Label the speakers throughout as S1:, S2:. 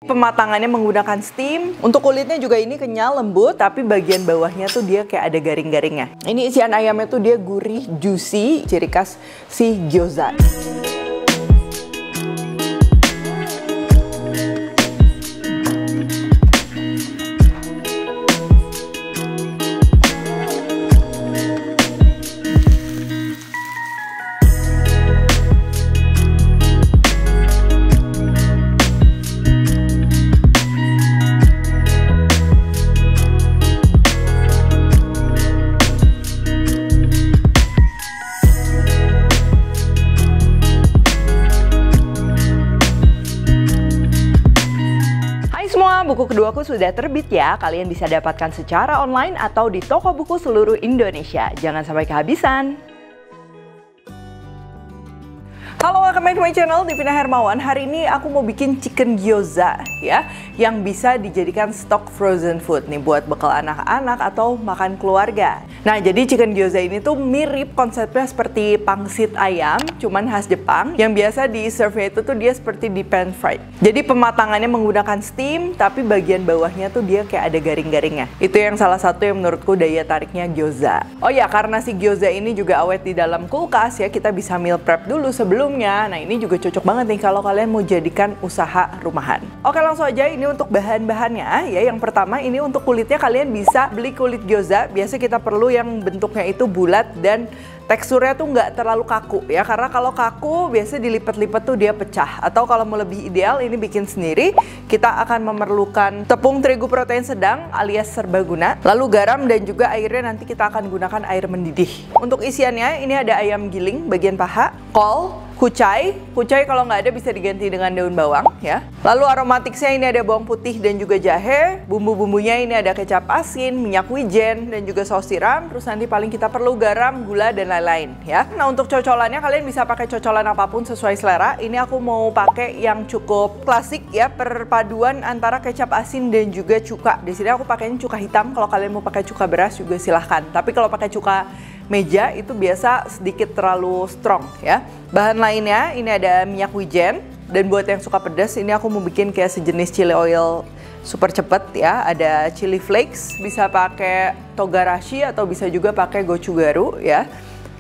S1: Pematangannya menggunakan steam. Untuk kulitnya juga ini kenyal, lembut, tapi bagian bawahnya tuh dia kayak ada garing-garingnya. Ini isian ayamnya tuh dia gurih, juicy, ciri khas si gyoza. Buku keduaku sudah terbit ya, kalian bisa dapatkan secara online atau di toko buku seluruh Indonesia. Jangan sampai kehabisan. Halo, welcome back to my channel, Devina Hermawan. Hari ini aku mau bikin chicken gyoza ya, yang bisa dijadikan stok frozen food nih buat bekal anak-anak atau makan keluarga. Nah, jadi chicken gyoza ini tuh mirip konsepnya seperti pangsit ayam, cuman khas Jepang. Yang biasa di serve itu tuh dia seperti di pan fried. Jadi pematangannya menggunakan steam, tapi bagian bawahnya tuh dia kayak ada garing-garingnya. Itu yang salah satu yang menurutku daya tariknya gyoza. Oh ya, karena si gyoza ini juga awet di dalam kulkas ya, kita bisa meal prep dulu sebelumnya. Nah, ini juga cocok banget nih kalau kalian mau jadikan usaha rumahan. Oke, langsung aja ini untuk bahan-bahannya ya. Yang pertama ini untuk kulitnya, kalian bisa beli kulit gyoza. Biasa kita perlu yang bentuknya itu bulat dan teksturnya tuh nggak terlalu kaku ya, karena kalau kaku biasa dilipat-lipat tuh dia pecah. Atau kalau mau lebih ideal ini bikin sendiri, kita akan memerlukan tepung terigu protein sedang alias serbaguna, lalu garam dan juga airnya nanti kita akan gunakan air mendidih. Untuk isiannya ini ada ayam giling bagian paha, kol, kucai kalau nggak ada bisa diganti dengan daun bawang ya. Lalu aromatiknya ini ada bawang putih dan juga jahe. Bumbu-bumbunya ini ada kecap asin, minyak wijen dan juga saus tiram. Terus nanti paling kita perlu garam, gula dan lain-lain ya. Nah, untuk cocolannya kalian bisa pakai cocolan apapun sesuai selera. Ini aku mau pakai yang cukup klasik ya, perpaduan antara kecap asin dan juga cuka. Di sini aku pakainya cuka hitam. Kalau kalian mau pakai cuka beras juga silahkan. Tapi kalau pakai cuka meja itu biasa sedikit terlalu strong ya. Bahan lainnya ini ada minyak wijen, dan buat yang suka pedas ini aku mau bikin kayak sejenis chili oil super cepet ya. Ada chili flakes, bisa pakai togarashi atau bisa juga pakai gochugaru ya.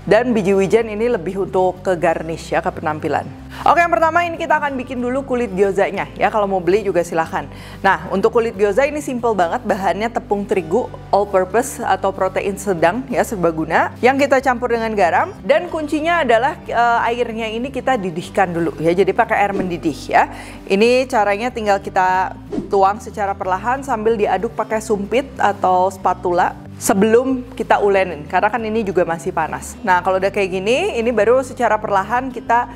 S1: Dan biji wijen ini lebih untuk ke garnish ya, ke penampilan. Oke, yang pertama ini kita akan bikin dulu kulit gyozanya ya. Kalau mau beli juga silahkan. Nah, untuk kulit gyoza ini simple banget. Bahannya tepung terigu all purpose atau protein sedang ya, serbaguna, yang kita campur dengan garam. Dan kuncinya adalah airnya ini kita didihkan dulu ya. Jadi pakai air mendidih ya. Ini caranya tinggal kita tuang secara perlahan sambil diaduk pakai sumpit atau spatula sebelum kita ulenin, karena kan ini juga masih panas. Nah, kalau udah kayak gini, ini baru secara perlahan kita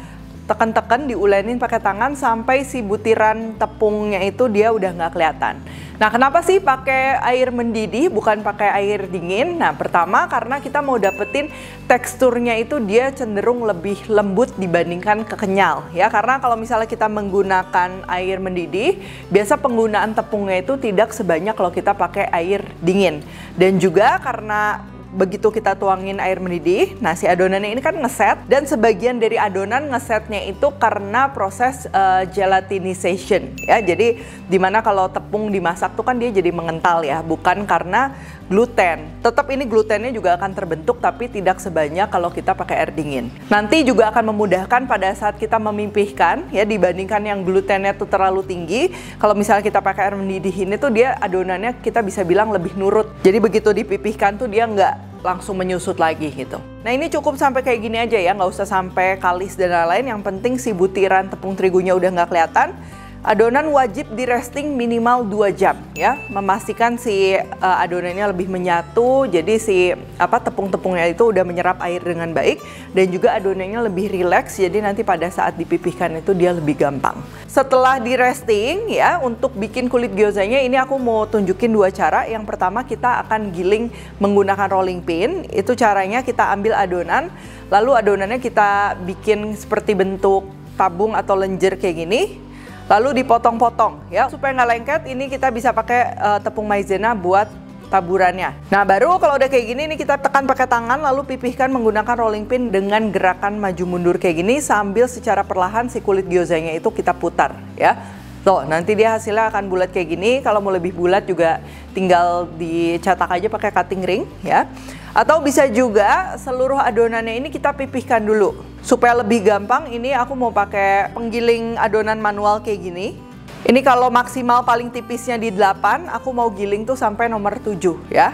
S1: tekan-tekan, diulenin pakai tangan sampai si butiran tepungnya itu dia udah nggak kelihatan. Nah, kenapa sih pakai air mendidih bukan pakai air dingin? Nah, pertama karena kita mau dapetin teksturnya itu dia cenderung lebih lembut dibandingkan kekenyal ya. Karena kalau misalnya kita menggunakan air mendidih, biasa penggunaan tepungnya itu tidak sebanyak kalau kita pakai air dingin. Dan juga karena begitu kita tuangin air mendidih, nah si adonannya ini kan ngeset, dan sebagian dari adonan ngesetnya itu karena proses gelatinization ya. Jadi dimana kalau tepung dimasak tuh kan dia jadi mengental ya, bukan karena gluten. Tetap ini glutennya juga akan terbentuk, tapi tidak sebanyak kalau kita pakai air dingin. Nanti juga akan memudahkan pada saat kita memipihkan ya, dibandingkan yang glutennya tuh terlalu tinggi. Kalau misalnya kita pakai air mendidih ini tuh dia adonannya kita bisa bilang lebih nurut. Jadi begitu dipipihkan tuh dia nggak langsung menyusut lagi gitu. Nah, ini cukup sampai kayak gini aja ya, nggak usah sampai kalis dan lain-lain. Yang penting si butiran tepung terigunya udah nggak kelihatan. Adonan wajib di resting minimal 2 jam ya, memastikan si adonannya lebih menyatu, jadi si tepung-tepungnya itu udah menyerap air dengan baik, dan juga adonannya lebih rileks, jadi nanti pada saat dipipihkan itu dia lebih gampang. Setelah di resting ya, untuk bikin kulit gyozanya ini aku mau tunjukin 2 cara. Yang pertama kita akan giling menggunakan rolling pin. Itu caranya kita ambil adonan, lalu adonannya kita bikin seperti bentuk tabung atau lenjer kayak gini. Lalu dipotong-potong ya, supaya nggak lengket. Ini kita bisa pakai tepung maizena buat taburannya. Nah, baru kalau udah kayak gini nih kita tekan pakai tangan, lalu pipihkan menggunakan rolling pin dengan gerakan maju mundur kayak gini, sambil secara perlahan si kulit gyozanya itu kita putar ya. Tuh, nanti dia hasilnya akan bulat kayak gini. Kalau mau lebih bulat juga tinggal dicetak aja pakai cutting ring ya. Atau bisa juga seluruh adonannya ini kita pipihkan dulu. Supaya lebih gampang, ini aku mau pakai penggiling adonan manual kayak gini. Ini kalau maksimal paling tipisnya di 8, aku mau giling tuh sampai nomor 7 ya.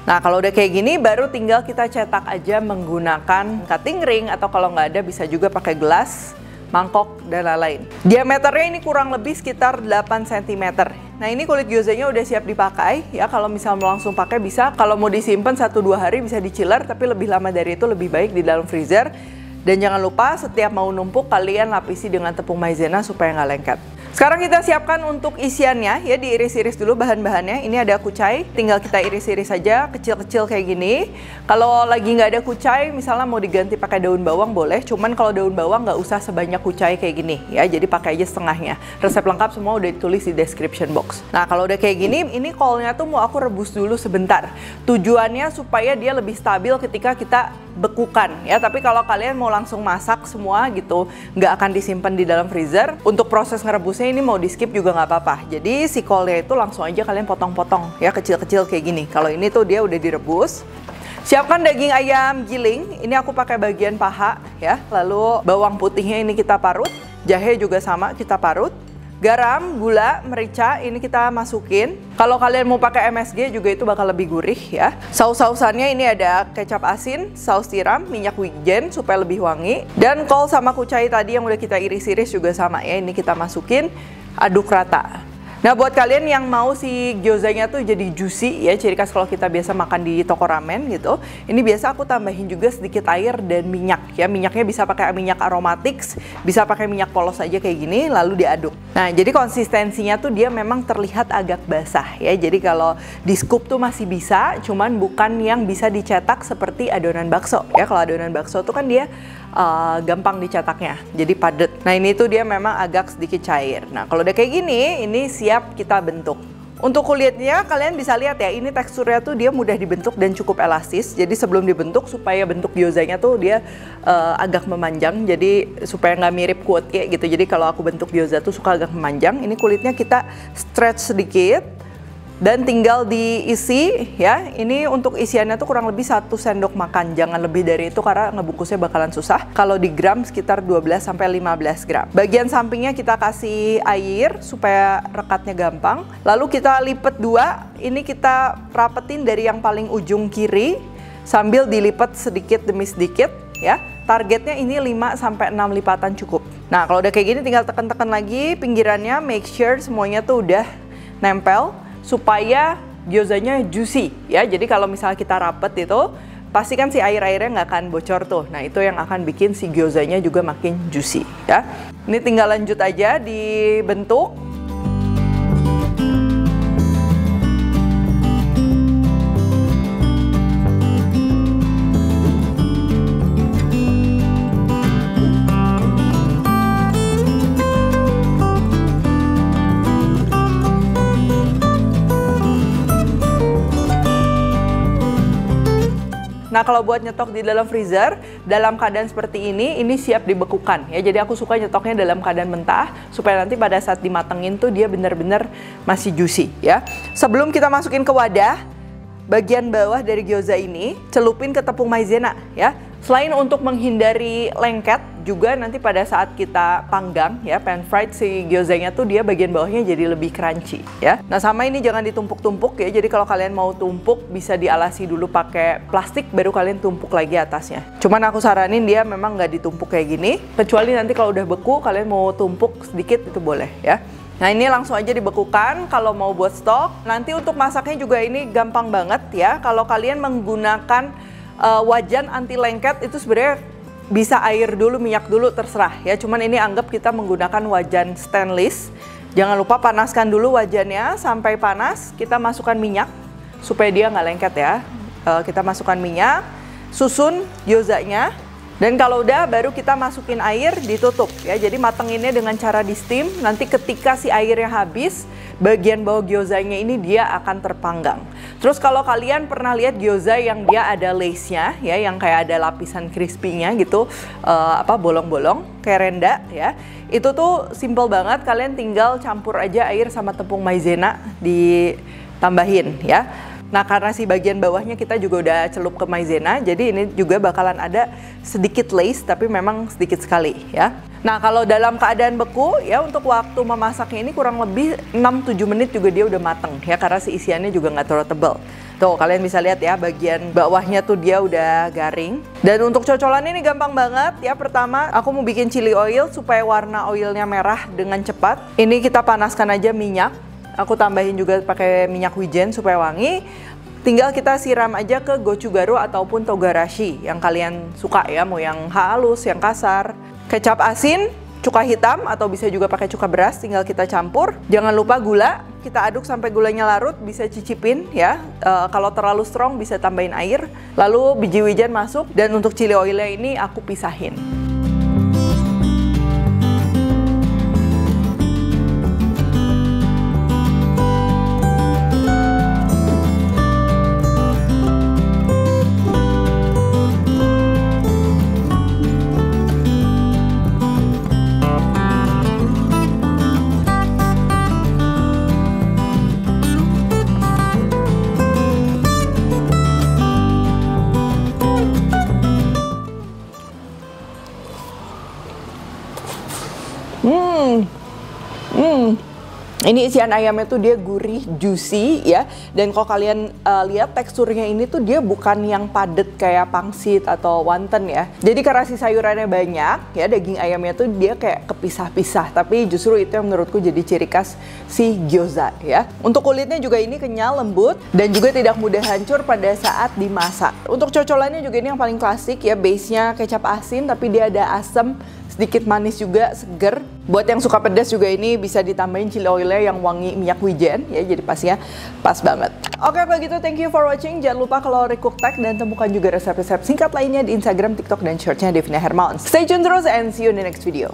S1: Nah, kalau udah kayak gini baru tinggal kita cetak aja menggunakan cutting ring, atau kalau nggak ada bisa juga pakai gelas, mangkok, dan lain-lain. Diameternya ini kurang lebih sekitar 8 cm. Nah, ini kulit gyozanya udah siap dipakai ya. Kalau misal mau langsung pakai bisa, kalau mau disimpan 1-2 hari bisa di-chiller, tapi lebih lama dari itu lebih baik di dalam freezer. Dan jangan lupa setiap mau numpuk kalian lapisi dengan tepung maizena supaya nggak lengket. Sekarang kita siapkan untuk isiannya ya, diiris-iris dulu bahan-bahannya. Ini ada kucai, tinggal kita iris-iris saja kecil-kecil kayak gini. Kalau lagi nggak ada kucai, misalnya mau diganti pakai daun bawang boleh, cuman kalau daun bawang nggak usah sebanyak kucai kayak gini ya, jadi pakai aja setengahnya. Resep lengkap semua udah ditulis di description box. Nah, kalau udah kayak gini, ini kolnya tuh mau aku rebus dulu sebentar. Tujuannya supaya dia lebih stabil ketika kita bekukan ya, tapi kalau kalian mau langsung masak semua gitu, nggak akan disimpan di dalam freezer. Untuk proses ngerebusnya ini mau di skip juga nggak apa-apa. Jadi si kolnya itu langsung aja kalian potong-potong ya, kecil-kecil kayak gini. Kalau ini tuh dia udah direbus. Siapkan daging ayam giling, ini aku pakai bagian paha ya. Lalu bawang putihnya ini kita parut, jahe juga sama kita parut. Garam, gula, merica ini kita masukin. Kalau kalian mau pakai MSG juga itu bakal lebih gurih ya. Saus-sausannya ini ada kecap asin, saus tiram, minyak wijen supaya lebih wangi. Dan kol sama kucai tadi yang udah kita iris-iris juga sama ya. Ini kita masukin, aduk rata. Nah, buat kalian yang mau si gyozanya tuh jadi juicy ya, ciri khas kalau kita biasa makan di toko ramen gitu, ini biasa aku tambahin juga sedikit air dan minyak ya. Minyaknya bisa pakai minyak aromatik, bisa pakai minyak polos aja kayak gini, lalu diaduk. Nah, jadi konsistensinya tuh dia memang terlihat agak basah ya. Jadi kalau di scoop tuh masih bisa, cuman bukan yang bisa dicetak seperti adonan bakso ya. Kalau adonan bakso tuh kan dia gampang dicetaknya, jadi padat. Nah, ini tuh dia memang agak sedikit cair. Nah, kalau udah kayak gini, ini siap kita bentuk. Untuk kulitnya kalian bisa lihat ya, ini teksturnya tuh dia mudah dibentuk dan cukup elastis. Jadi sebelum dibentuk supaya bentuk gyozanya tuh dia agak memanjang, jadi supaya nggak mirip kuotie gitu. Jadi kalau aku bentuk gyoza tuh suka agak memanjang. Ini kulitnya kita stretch sedikit dan tinggal diisi ya. Ini untuk isiannya tuh kurang lebih 1 sendok makan, jangan lebih dari itu karena ngebungkusnya bakalan susah. Kalau di gram sekitar 12-15 gram. Bagian sampingnya kita kasih air supaya rekatnya gampang. Lalu kita lipat 2, ini kita rapetin dari yang paling ujung kiri sambil dilipat sedikit demi sedikit ya. Targetnya ini 5-6 lipatan cukup. Nah, kalau udah kayak gini tinggal tekan-tekan lagi pinggirannya, make sure semuanya tuh udah nempel supaya gyozanya juicy ya. Jadi kalau misalnya kita rapet itu pastikan si air-airnya nggak akan bocor tuh. Nah, itu yang akan bikin si gyozanya juga makin juicy ya. Ini tinggal lanjut aja dibentuk. Nah, kalau buat nyetok di dalam freezer, dalam keadaan seperti ini siap dibekukan ya. Jadi aku suka nyetoknya dalam keadaan mentah, supaya nanti pada saat dimatengin tuh dia benar-benar masih juicy ya. Sebelum kita masukin ke wadah, bagian bawah dari gyoza ini celupin ke tepung maizena ya. Selain untuk menghindari lengket, juga nanti pada saat kita panggang ya, pan fried, si gyozanya tuh dia bagian bawahnya jadi lebih crunchy ya. Nah, sama ini jangan ditumpuk-tumpuk ya. Jadi kalau kalian mau tumpuk bisa dialasi dulu pakai plastik, baru kalian tumpuk lagi atasnya. Cuman aku saranin dia memang nggak ditumpuk kayak gini, kecuali nanti kalau udah beku kalian mau tumpuk sedikit itu boleh ya. Nah, ini langsung aja dibekukan kalau mau buat stok. Nanti untuk masaknya juga ini gampang banget ya. Kalau kalian menggunakan wajan anti lengket itu sebenarnya bisa air dulu, minyak dulu, terserah ya. Cuman ini anggap kita menggunakan wajan stainless. Jangan lupa panaskan dulu wajannya sampai panas. Kita masukkan minyak supaya dia nggak lengket ya. Kita masukkan minyak, susun gyozanya. Dan kalau udah baru kita masukin air, ditutup ya. Jadi matenginnya dengan cara di steam. Nanti ketika si airnya habis, bagian bawah gyozanya ini dia akan terpanggang. Terus kalau kalian pernah lihat gyoza yang dia ada lace-nya ya, yang kayak ada lapisan crispy-nya gitu, bolong-bolong kayak renda ya. Itu tuh simple banget, kalian tinggal campur aja air sama tepung maizena ditambahin ya. Nah, karena si bagian bawahnya kita juga udah celup ke maizena, jadi ini juga bakalan ada sedikit lace, tapi memang sedikit sekali ya. Nah, kalau dalam keadaan beku ya, untuk waktu memasaknya ini kurang lebih 6-7 menit juga dia udah mateng ya, karena si isiannya juga nggak terlalu tebal. Tuh, kalian bisa lihat ya, bagian bawahnya tuh dia udah garing. Dan untuk cocolan ini gampang banget ya. Pertama, aku mau bikin chili oil supaya warna oilnya merah dengan cepat. Ini kita panaskan aja minyak. Aku tambahin juga pakai minyak wijen supaya wangi. Tinggal kita siram aja ke gochugaru ataupun togarashi yang kalian suka ya, mau yang halus, yang kasar. Kecap asin, cuka hitam atau bisa juga pakai cuka beras, tinggal kita campur. Jangan lupa gula, kita aduk sampai gulanya larut, bisa cicipin ya. Kalau terlalu strong bisa tambahin air. Lalu biji wijen masuk, dan untuk chili oilnya ini aku pisahin. Ini isian ayamnya tuh dia gurih, juicy ya. Dan kalau kalian lihat teksturnya ini tuh dia bukan yang padat kayak pangsit atau wonton ya. Jadi karena si sayurannya banyak ya, daging ayamnya tuh dia kayak kepisah-pisah. Tapi justru itu yang menurutku jadi ciri khas si gyoza ya. Untuk kulitnya juga ini kenyal, lembut, dan juga tidak mudah hancur pada saat dimasak. Untuk cocolannya juga ini yang paling klasik ya, base-nya kecap asin tapi dia ada asam, sedikit manis juga, seger. Buat yang suka pedas juga ini bisa ditambahin chili oilnya yang wangi minyak wijen ya, jadi pas banget. Oke, kalau gitu thank you for watching. Jangan lupa kalau Recook Tech dan temukan juga resep-resep singkat lainnya di Instagram, TikTok, dan Shorts-nya Devina Hermawan. Stay tune terus and see you in the next video.